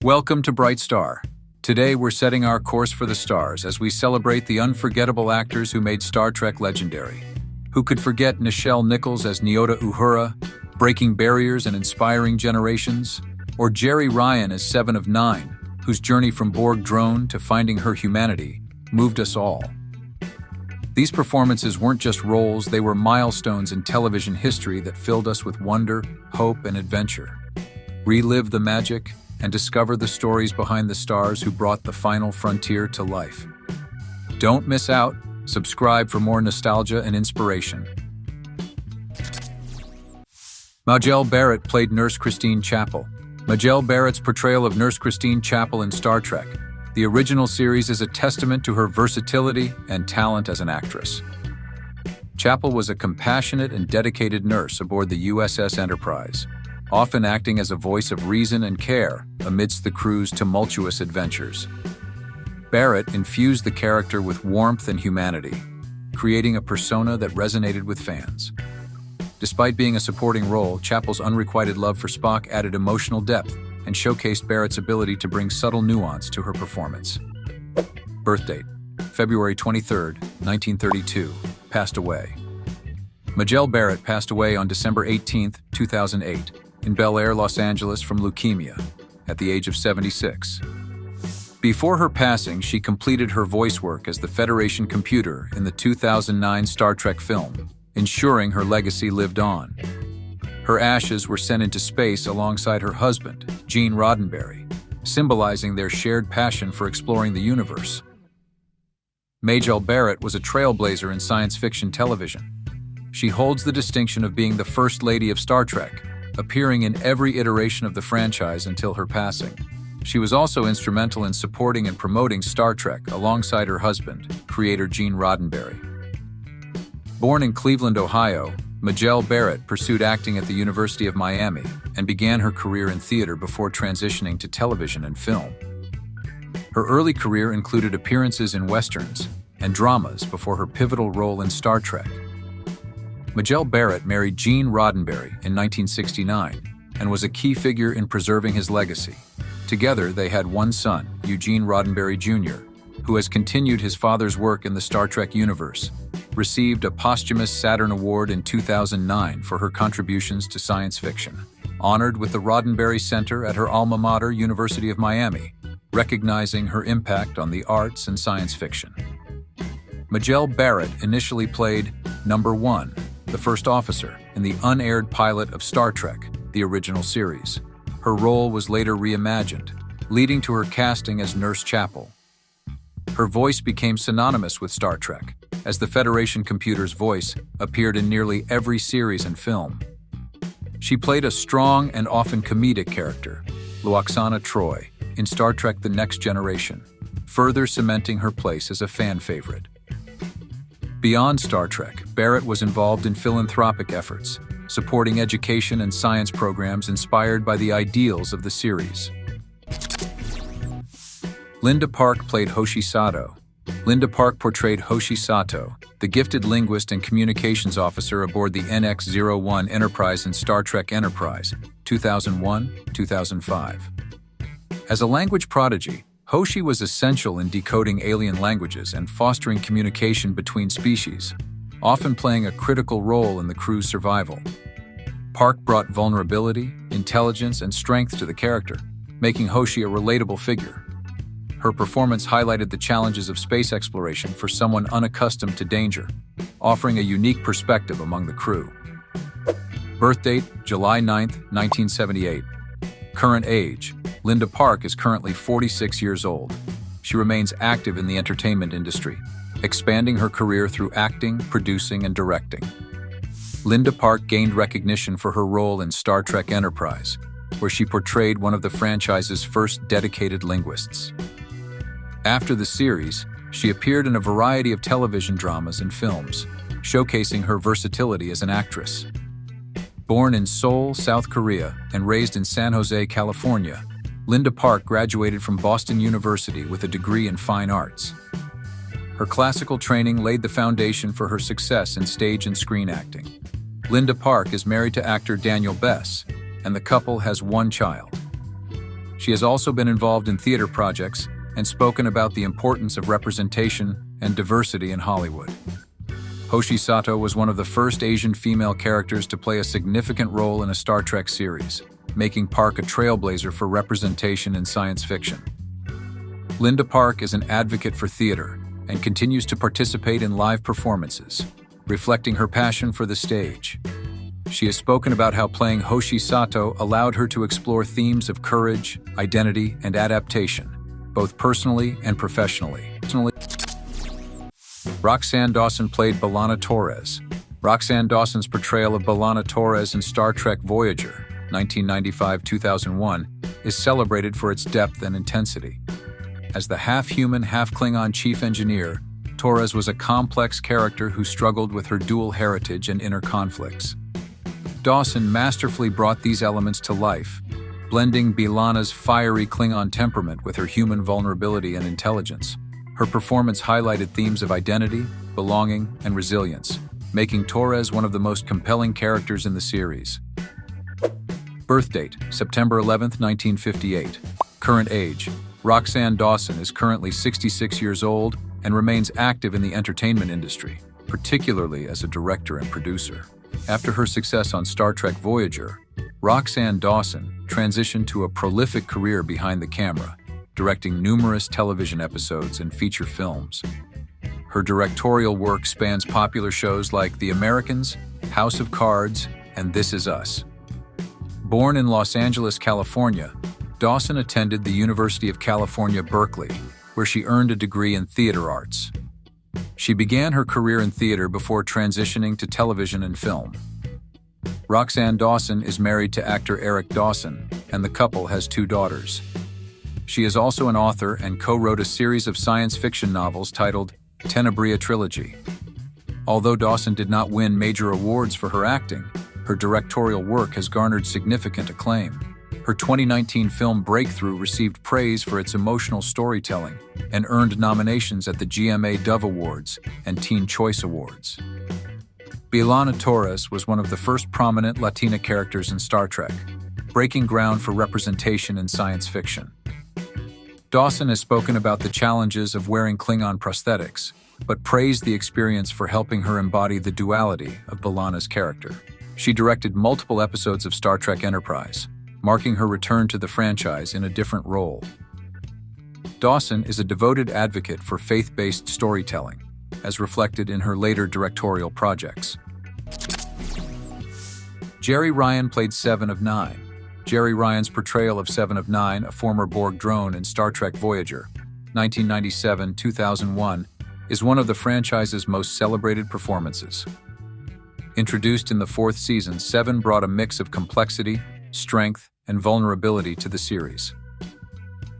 Welcome to Bright Star. Today we're setting our course for the stars as we celebrate the unforgettable actors who made Star Trek legendary. Who could forget Nichelle Nichols as Nyota Uhura, breaking barriers and inspiring generations? Or Jeri Ryan as Seven of Nine, whose journey from Borg drone to finding her humanity moved us all. These performances weren't just roles, they were milestones in television history that filled us with wonder, hope, and adventure. Relive the magic and discover the stories behind the stars who brought the final frontier to life. Don't miss out. Subscribe for more nostalgia and inspiration. Mel Barrett played Nurse Christine Chapel. Majel Barrett's portrayal of Nurse Christine Chapel in Star Trek, the original series, is a testament to her versatility and talent as an actress. Chapel was a compassionate and dedicated nurse aboard the USS Enterprise, often acting as a voice of reason and care amidst the crew's tumultuous adventures. Barrett infused the character with warmth and humanity, creating a persona that resonated with fans. Despite being a supporting role, Chapel's unrequited love for Spock added emotional depth and showcased Barrett's ability to bring subtle nuance to her performance. Birth date: February 23, 1932, passed away. Majel Barrett passed away on December 18, 2008, in Bel Air, Los Angeles from leukemia, at the age of 76. Before her passing, she completed her voice work as the Federation computer in the 2009 Star Trek film, ensuring her legacy lived on. Her ashes were sent into space alongside her husband, Gene Roddenberry, symbolizing their shared passion for exploring the universe. Majel Barrett was a trailblazer in science fiction television. She holds the distinction of being the First Lady of Star Trek, appearing in every iteration of the franchise until her passing. She was also instrumental in supporting and promoting Star Trek alongside her husband, creator Gene Roddenberry. Born in Cleveland, Ohio, Majel Barrett pursued acting at the University of Miami and began her career in theater before transitioning to television and film. Her early career included appearances in westerns and dramas before her pivotal role in Star Trek. Majel Barrett married Gene Roddenberry in 1969 and was a key figure in preserving his legacy. Together, they had one son, Eugene Roddenberry Jr., who has continued his father's work in the Star Trek universe, received a posthumous Saturn Award in 2009 for her contributions to science fiction, honored with the Roddenberry Center at her alma mater, University of Miami, recognizing her impact on the arts and science fiction. Majel Barrett initially played Number 1, the first officer, in the unaired pilot of Star Trek, the original series. Her role was later reimagined, leading to her casting as Nurse Chapel. Her voice became synonymous with Star Trek, as the Federation computer's voice appeared in nearly every series and film. She played a strong and often comedic character, Lwaxana Troi, in Star Trek The Next Generation, further cementing her place as a fan favorite. Beyond Star Trek, Barrett was involved in philanthropic efforts, supporting education and science programs inspired by the ideals of the series. Linda Park played Hoshi Sato. Linda Park portrayed Hoshi Sato, the gifted linguist and communications officer aboard the NX-01 Enterprise in Star Trek Enterprise, 2001-2005. As a language prodigy, Hoshi was essential in decoding alien languages and fostering communication between species, often playing a critical role in the crew's survival. Park brought vulnerability, intelligence, and strength to the character, making Hoshi a relatable figure. Her performance highlighted the challenges of space exploration for someone unaccustomed to danger, offering a unique perspective among the crew. Birth date: July 9, 1978. Current age: Linda Park is currently 46 years old. She remains active in the entertainment industry, expanding her career through acting, producing, and directing. Linda Park gained recognition for her role in Star Trek Enterprise, where she portrayed one of the franchise's first dedicated linguists. After the series, she appeared in a variety of television dramas and films, showcasing her versatility as an actress. Born in Seoul, South Korea, and raised in San Jose, California, Linda Park graduated from Boston University with a degree in fine arts. Her classical training laid the foundation for her success in stage and screen acting. Linda Park is married to actor Daniel Bess, and the couple has one child. She has also been involved in theater projects and spoken about the importance of representation and diversity in Hollywood. Hoshi Sato was one of the first Asian female characters to play a significant role in a Star Trek series, making Park a trailblazer for representation in science fiction. Linda Park is an advocate for theater and continues to participate in live performances, reflecting her passion for the stage. She has spoken about how playing Hoshi Sato allowed her to explore themes of courage, identity, and adaptation, both personally and professionally. Roxanne Dawson played B'Elanna Torres. Roxanne Dawson's portrayal of B'Elanna Torres in Star Trek Voyager, 1995-2001, is celebrated for its depth and intensity. As the half-human, half-Klingon chief engineer, Torres was a complex character who struggled with her dual heritage and inner conflicts. Dawson masterfully brought these elements to life, blending B'Elanna's fiery Klingon temperament with her human vulnerability and intelligence. Her performance highlighted themes of identity, belonging, and resilience, making Torres one of the most compelling characters in the series. Birth date: September 11, 1958. Current age: Roxanne Dawson is currently 66 years old and remains active in the entertainment industry, particularly as a director and producer. After her success on Star Trek Voyager, Roxanne Dawson transitioned to a prolific career behind the camera, directing numerous television episodes and feature films. Her directorial work spans popular shows like The Americans, House of Cards, and This Is Us. Born in Los Angeles, California, Dawson attended the University of California, Berkeley, where she earned a degree in theater arts. She began her career in theater before transitioning to television and film. Roxanne Dawson is married to actor Eric Dawson, and the couple has 2 daughters. She is also an author and co-wrote a series of science fiction novels titled Tenebria Trilogy. Although Dawson did not win major awards for her acting, her directorial work has garnered significant acclaim. Her 2019 film Breakthrough received praise for its emotional storytelling and earned nominations at the GMA Dove Awards and Teen Choice Awards. B'Elanna Torres was one of the first prominent Latina characters in Star Trek, breaking ground for representation in science fiction. Dawson has spoken about the challenges of wearing Klingon prosthetics, but praised the experience for helping her embody the duality of B'Elanna's character. She directed multiple episodes of Star Trek Enterprise, marking her return to the franchise in a different role. Dawson is a devoted advocate for faith-based storytelling, as reflected in her later directorial projects. Jeri Ryan played Seven of Nine. Jeri Ryan's portrayal of Seven of Nine, a former Borg drone in Star Trek Voyager, 1997-2001, is one of the franchise's most celebrated performances. Introduced in the 4th season, Seven brought a mix of complexity, strength, and vulnerability to the series.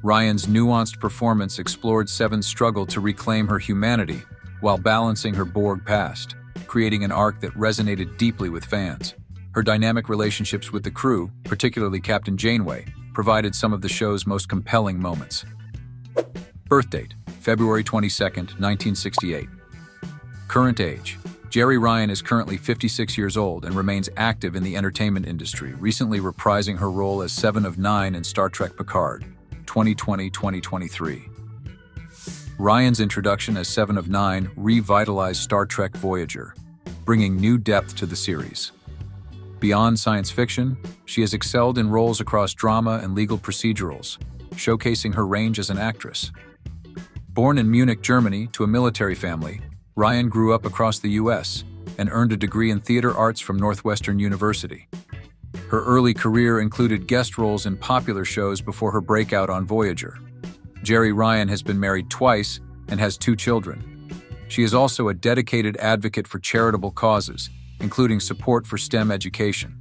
Ryan's nuanced performance explored Seven's struggle to reclaim her humanity while balancing her Borg past, creating an arc that resonated deeply with fans. Her dynamic relationships with the crew, particularly Captain Janeway, provided some of the show's most compelling moments. Birth date: February 22, 1968. Current age: Jeri Ryan is currently 56 years old and remains active in the entertainment industry, recently reprising her role as Seven of Nine in Star Trek Picard, 2020-2023. Ryan's introduction as Seven of Nine revitalized Star Trek Voyager, bringing new depth to the series. Beyond science fiction, she has excelled in roles across drama and legal procedurals, showcasing her range as an actress. Born in Munich, Germany, to a military family, Ryan grew up across the U.S. and earned a degree in theater arts from Northwestern University. Her early career included guest roles in popular shows before her breakout on Voyager. Jeri Ryan has been married twice and has 2 children. She is also a dedicated advocate for charitable causes, including support for STEM education.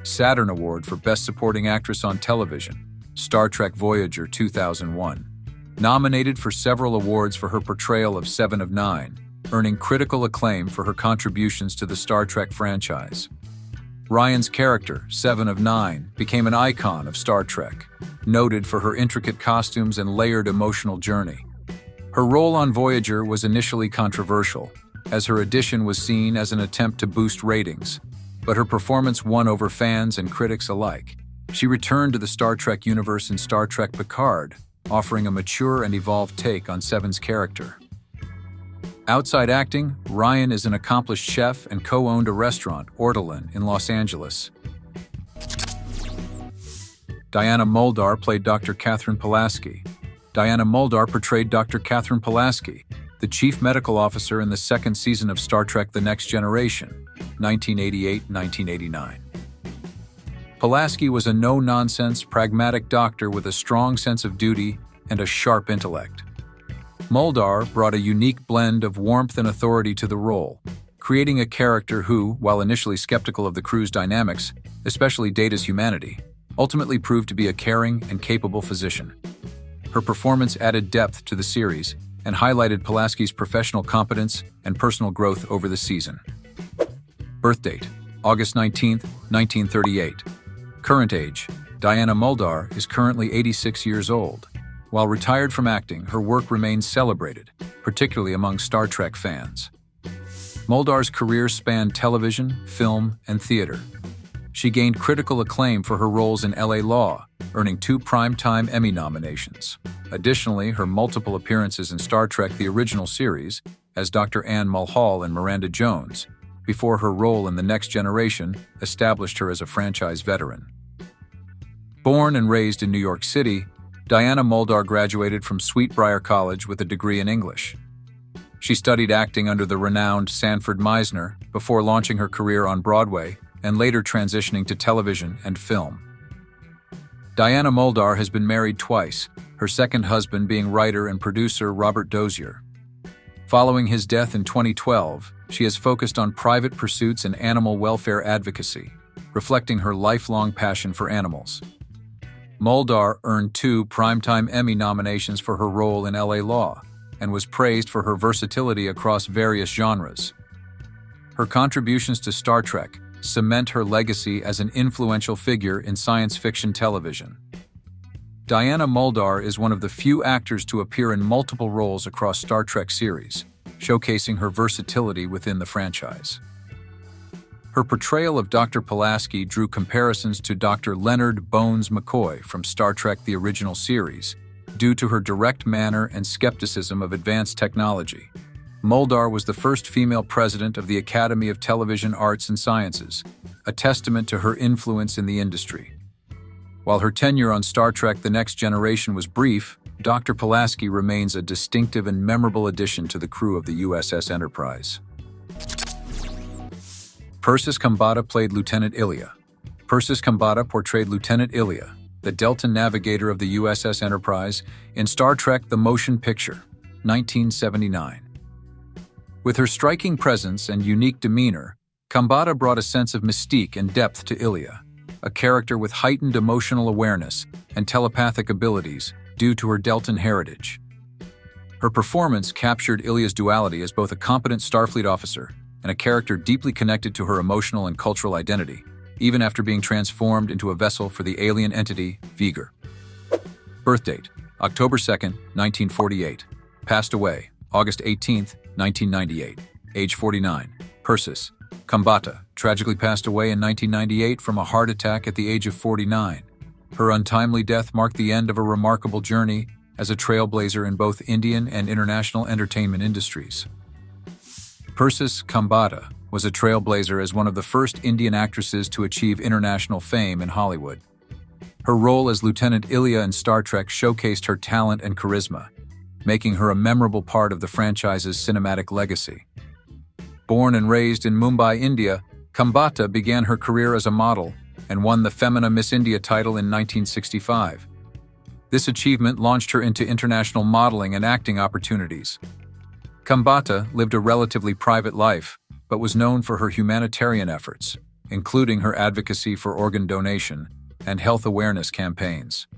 Saturn Award for Best Supporting Actress on Television, Star Trek Voyager 2001. Nominated for several awards for her portrayal of Seven of Nine, earning critical acclaim for her contributions to the Star Trek franchise. Ryan's character, Seven of Nine, became an icon of Star Trek, noted for her intricate costumes and layered emotional journey. Her role on Voyager was initially controversial, as her addition was seen as an attempt to boost ratings, but her performance won over fans and critics alike. She returned to the Star Trek universe in Star Trek Picard, offering a mature and evolved take on Seven's character. Outside acting, Ryan is an accomplished chef and co-owned a restaurant, Ortolan, in Los Angeles. Diana Moldar played Dr. Katherine Pulaski. Diana Moldar portrayed Dr. Katherine Pulaski, the chief medical officer in the second season of Star Trek The Next Generation, 1988-1989. Pulaski was a no-nonsense, pragmatic doctor with a strong sense of duty and a sharp intellect. Moldar brought a unique blend of warmth and authority to the role, creating a character who, while initially skeptical of the crew's dynamics, especially Data's humanity, ultimately proved to be a caring and capable physician. Her performance added depth to the series and highlighted Pulaski's professional competence and personal growth over the season. Birth date: August 19, 1938. Current age: Diana Moldar is currently 86 years old. While retired from acting, her work remains celebrated, particularly among Star Trek fans. Moldar's career spanned television, film, and theater. She gained critical acclaim for her roles in LA Law, earning 2 Primetime Emmy nominations. Additionally, her multiple appearances in Star Trek The Original Series, as Dr. Ann Mulhall and Miranda Jones, before her role in The Next Generation, established her as a franchise veteran. Born and raised in New York City, Diana Moldar graduated from Sweetbriar College with a degree in English. She studied acting under the renowned Sanford Meisner before launching her career on Broadway and later transitioning to television and film. Diana Moldar has been married twice, her second husband being writer and producer Robert Dozier. Following his death in 2012, she has focused on private pursuits and animal welfare advocacy, reflecting her lifelong passion for animals. Moldar earned 2 Primetime Emmy nominations for her role in LA Law and was praised for her versatility across various genres. Her contributions to Star Trek cement her legacy as an influential figure in science fiction television. Diana Moldar is one of the few actors to appear in multiple roles across Star Trek series, showcasing her versatility within the franchise. Her portrayal of Dr. Pulaski drew comparisons to Dr. Leonard Bones McCoy from Star Trek The Original Series, due to her direct manner and skepticism of advanced technology. Moldar was the first female president of the Academy of Television Arts and Sciences, a testament to her influence in the industry. While her tenure on Star Trek The Next Generation was brief, Dr. Pulaski remains a distinctive and memorable addition to the crew of the USS Enterprise. Persis Khambatta played Lieutenant Ilia. Persis Khambatta portrayed Lieutenant Ilia, the Delta navigator of the USS Enterprise, in Star Trek The Motion Picture, 1979. With her striking presence and unique demeanor, Khambatta brought a sense of mystique and depth to Ilia, a character with heightened emotional awareness and telepathic abilities due to her Deltan heritage. Her performance captured Ilia's duality as both a competent Starfleet officer and a character deeply connected to her emotional and cultural identity, even after being transformed into a vessel for the alien entity Viger. Birth date: October 2, 1948. Passed away August 18, 1998. Age 49. Persis Khambatta tragically passed away in 1998 from a heart attack at the age of 49. Her untimely death marked the end of a remarkable journey as a trailblazer in both Indian and international entertainment industries. Persis Khambatta was a trailblazer as one of the first Indian actresses to achieve international fame in Hollywood. Her role as Lieutenant Ilia in Star Trek showcased her talent and charisma, making her a memorable part of the franchise's cinematic legacy. Born and raised in Mumbai, India, Khambatta began her career as a model and won the Femina Miss India title in 1965. This achievement launched her into international modeling and acting opportunities. Khambatta lived a relatively private life, but was known for her humanitarian efforts, including her advocacy for organ donation and health awareness campaigns.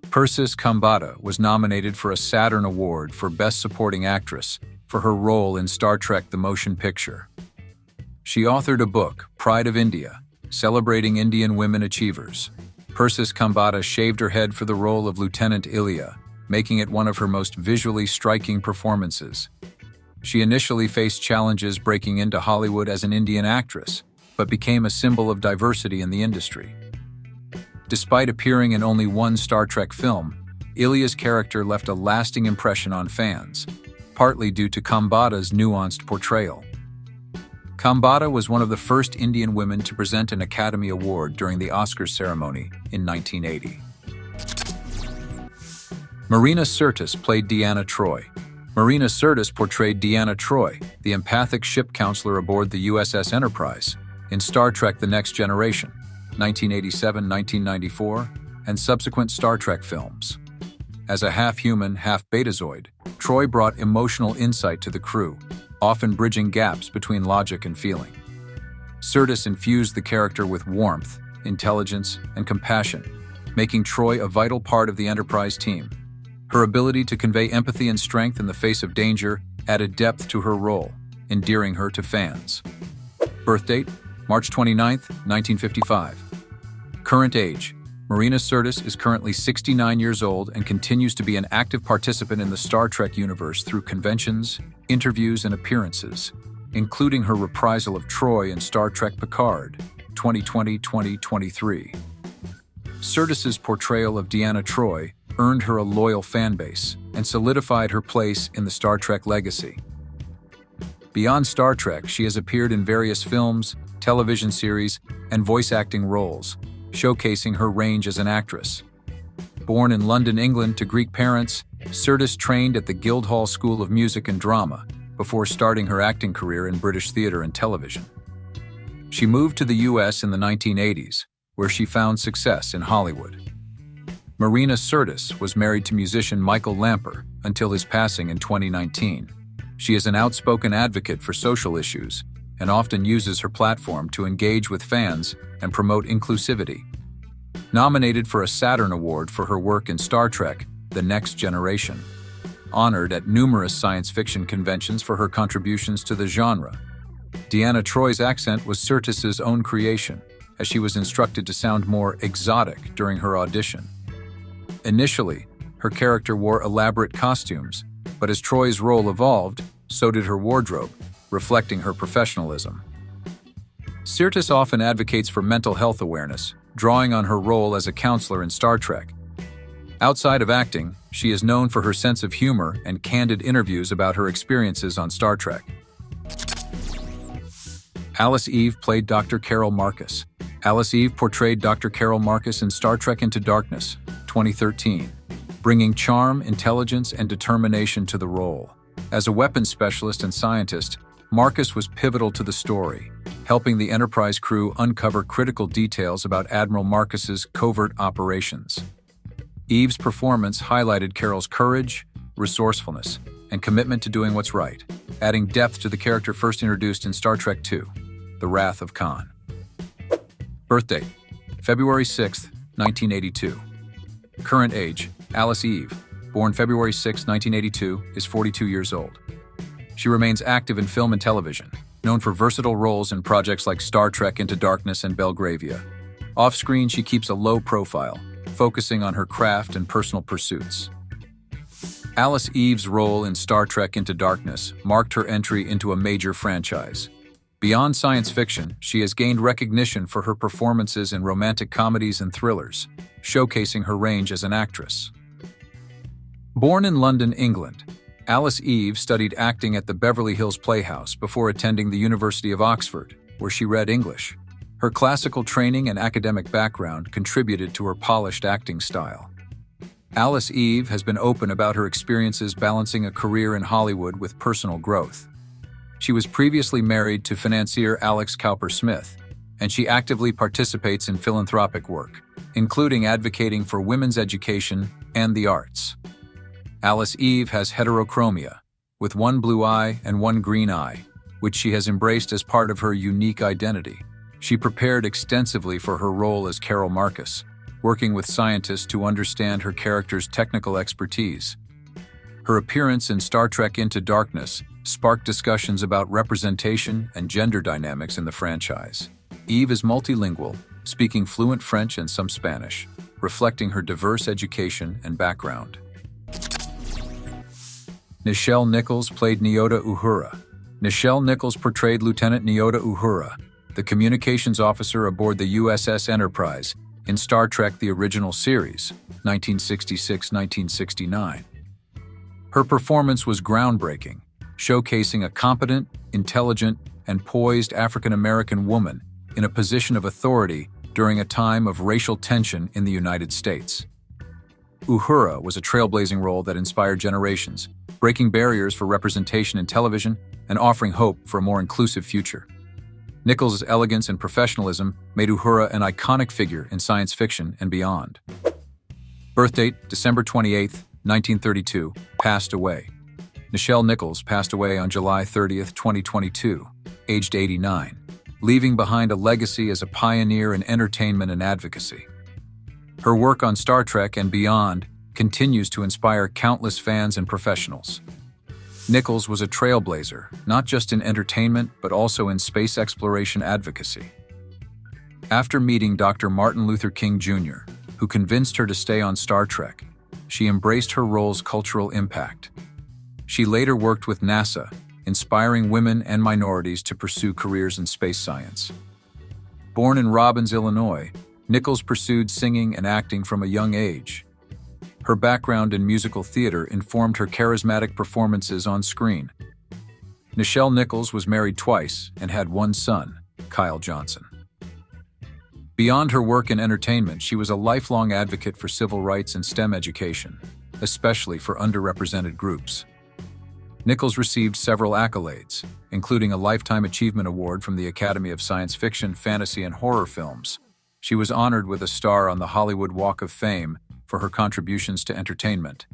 Persis Khambatta was nominated for a Saturn Award for Best Supporting Actress for her role in Star Trek The Motion Picture. She authored a book, Pride of India, celebrating Indian women achievers. Persis Khambatta shaved her head for the role of Lieutenant Ilia, making it one of her most visually striking performances. She initially faced challenges breaking into Hollywood as an Indian actress, but became a symbol of diversity in the industry. Despite appearing in only one Star Trek film, Ilia's character left a lasting impression on fans, partly due to Khambatta's nuanced portrayal. Khambatta was one of the first Indian women to present an Academy Award during the Oscars ceremony in 1980. Marina Sirtis played Deanna Troi. Marina Sirtis portrayed Deanna Troi, the empathic ship counselor aboard the USS Enterprise, in Star Trek The Next Generation, 1987-1994, and subsequent Star Trek films. As a half-human, half-betazoid, Troi brought emotional insight to the crew, often bridging gaps between logic and feeling. Sirtis infused the character with warmth, intelligence, and compassion, making Troi a vital part of the Enterprise team. Her ability to convey empathy and strength in the face of danger added depth to her role, endearing her to fans. Birth date: March 29, 1955. Current age: Marina Sirtis is currently 69 years old and continues to be an active participant in the Star Trek universe through conventions, interviews, and appearances, including her reprisal of Troi in Star Trek Picard, 2020-2023. Sirtis's portrayal of Deanna Troi earned her a loyal fanbase and solidified her place in the Star Trek legacy. Beyond Star Trek, she has appeared in various films, television series, and voice acting roles, showcasing her range as an actress. Born in London, England to Greek parents, Sirtis trained at the Guildhall School of Music and Drama before starting her acting career in British theatre and television. She moved to the US in the 1980s, where she found success in Hollywood. Marina Sirtis was married to musician Michael Lamper until his passing in 2019. She is an outspoken advocate for social issues and often uses her platform to engage with fans and promote inclusivity. Nominated for a Saturn Award for her work in Star Trek: The Next Generation. Honored at numerous science fiction conventions for her contributions to the genre. Deanna Troi's accent was Sirtis's own creation, as she was instructed to sound more exotic during her audition. Initially, her character wore elaborate costumes, but as Troi's role evolved, so did her wardrobe, reflecting her professionalism. Sirtis often advocates for mental health awareness, drawing on her role as a counselor in Star Trek. Outside of acting, she is known for her sense of humor and candid interviews about her experiences on Star Trek. Alice Eve played Dr. Carol Marcus. Alice Eve portrayed Dr. Carol Marcus in Star Trek Into Darkness, 2013, bringing charm, intelligence, and determination to the role. As a weapons specialist and scientist, Marcus was pivotal to the story, helping the Enterprise crew uncover critical details about Admiral Marcus's covert operations. Eve's performance highlighted Carol's courage, resourcefulness, and commitment to doing what's right, adding depth to the character first introduced in Star Trek II: The Wrath of Khan. Birthday: February 6, 1982. Current age: Alice Eve, born February 6, 1982, is 42 years old. She remains active in film and television, known for versatile roles in projects like Star Trek Into Darkness and Belgravia. Off-screen, she keeps a low profile, focusing on her craft and personal pursuits. Alice Eve's role in Star Trek Into Darkness marked her entry into a major franchise. Beyond science fiction, she has gained recognition for her performances in romantic comedies and thrillers, showcasing her range as an actress. Born in London, England, Alice Eve studied acting at the Beverly Hills Playhouse before attending the University of Oxford, where she read English. Her classical training and academic background contributed to her polished acting style. Alice Eve has been open about her experiences balancing a career in Hollywood with personal growth. She was previously married to financier Alex Cowper-Smith, and she actively participates in philanthropic work, including advocating for women's education and the arts. Alice Eve has heterochromia, with one blue eye and one green eye, which she has embraced as part of her unique identity. She prepared extensively for her role as Carol Marcus, working with scientists to understand her character's technical expertise. Her appearance in Star Trek Into Darkness sparked discussions about representation and gender dynamics in the franchise. Eve is multilingual, speaking fluent French and some Spanish, reflecting her diverse education and background. Nichelle Nichols played Nyota Uhura. Nichelle Nichols portrayed Lieutenant Nyota Uhura, the communications officer aboard the USS Enterprise, in Star Trek The Original Series, 1966-1969. Her performance was groundbreaking, showcasing a competent, intelligent, and poised African-American woman in a position of authority during a time of racial tension in the United States. Uhura was a trailblazing role that inspired generations, breaking barriers for representation in television and offering hope for a more inclusive future. Nichols' elegance and professionalism made Uhura an iconic figure in science fiction and beyond. Birthdate, December 28, 1932, passed away. Nichelle Nichols passed away on July 30, 2022, aged 89, leaving behind a legacy as a pioneer in entertainment and advocacy. Her work on Star Trek and beyond continues to inspire countless fans and professionals. Nichols was a trailblazer, not just in entertainment, but also in space exploration advocacy. After meeting Dr. Martin Luther King Jr., who convinced her to stay on Star Trek, she embraced her role's cultural impact. She later worked with NASA, inspiring women and minorities to pursue careers in space science. Born in Robbins, Illinois, Nichols pursued singing and acting from a young age. Her background in musical theater informed her charismatic performances on screen. Nichelle Nichols was married twice and had one son, Kyle Johnson. Beyond her work in entertainment, she was a lifelong advocate for civil rights and STEM education, especially for underrepresented groups. Nichols received several accolades, including a Lifetime Achievement Award from the Academy of Science Fiction, Fantasy, and Horror Films. She was honored with a star on the Hollywood Walk of Fame for her contributions to entertainment.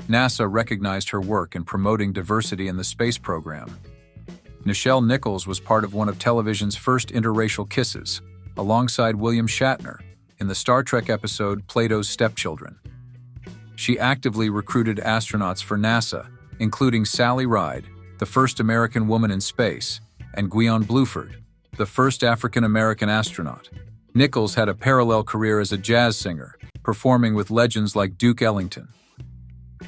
NASA recognized her work in promoting diversity in the space program. Nichelle Nichols was part of one of television's first interracial kisses, alongside William Shatner, in the Star Trek episode Plato's Stepchildren. She actively recruited astronauts for NASA, including Sally Ride, the first American woman in space, and Guion Bluford, the first African-American astronaut. Nichols had a parallel career as a jazz singer, performing with legends like Duke Ellington.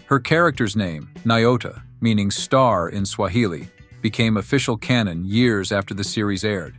Her character's name, Nyota, meaning star in Swahili, became official canon years after the series aired.